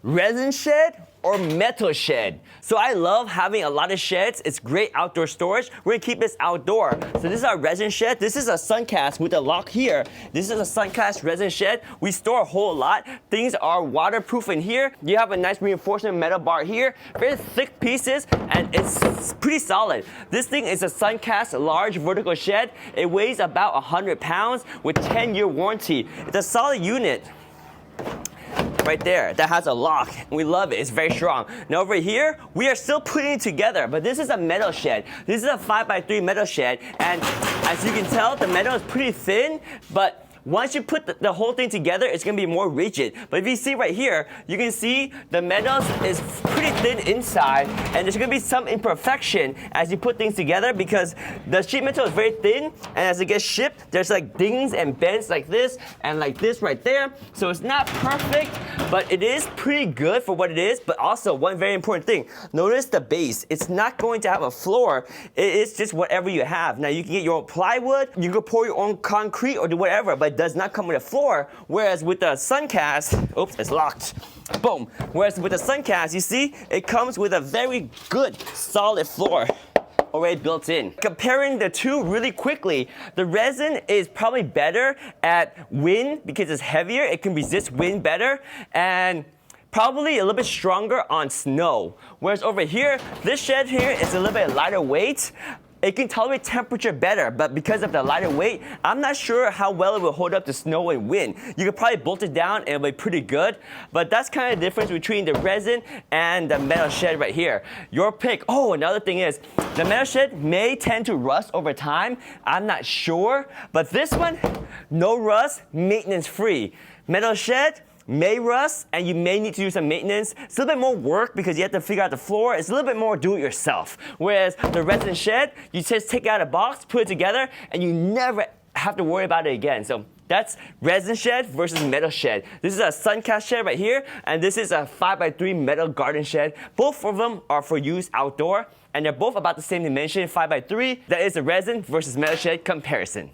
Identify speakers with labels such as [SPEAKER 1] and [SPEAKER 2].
[SPEAKER 1] resin shed or metal shed. So I love having a lot of sheds. It's great outdoor storage. We're gonna keep this outdoor. So this is our resin shed. This is a Suncast with a lock here. This is a Suncast resin shed. We store a whole lot. Things are waterproof in here. You have a nice reinforcement metal bar here. Very thick pieces, and it's pretty solid. This thing is a Suncast large vertical shed. It weighs about 100 pounds with 10-year warranty. It's a solid unit. Right there, that has a lock. We love it, it's very strong. Now over here, we are still putting it together, but this is a metal shed. This is a 5x3 metal shed, and as you can tell, the metal is pretty thin, but once you put the whole thing together, it's gonna be more rigid. But if you see right here, you can see the metal is pretty thin inside, and there's gonna be some imperfection as you put things together because the sheet metal is very thin, and as it gets shipped, there's like dings and bends like this and like this right there. So it's not perfect, but it is pretty good for what it is. But also, one very important thing, notice the base. It's not going to have a floor. It is just whatever you have. Now you can get your own plywood, you can pour your own concrete or do whatever, but it does not come with a floor. Whereas with the Suncast, oops, it's locked. Boom. Whereas with the Suncast, you see, it comes with a very good, solid floor already built in. Comparing the two really quickly, the resin is probably better at wind because it's heavier. It can resist wind better, and probably a little bit stronger on snow. Whereas over here, this shed here is a little bit lighter weight. It can tolerate temperature better, but because of the lighter weight, I'm not sure how well it will hold up to snow and wind. You could probably bolt it down and it'll be pretty good, but that's kind of the difference between the resin and the metal shed right here. Your pick. Oh, another thing is, the metal shed may tend to rust over time. I'm not sure, but this one, no rust, maintenance free. Metal shed, may rust, and you may need to do some maintenance. It's a little bit more work because you have to figure out the floor. It's a little bit more do-it-yourself. Whereas the resin shed, you just take out a box, put it together, and you never have to worry about it again. So that's resin shed versus metal shed. This is a Suncast shed right here, and this is a 5x3 metal garden shed. Both of them are for use outdoor, and they're both about the same dimension, 5x3. That is the resin versus metal shed comparison.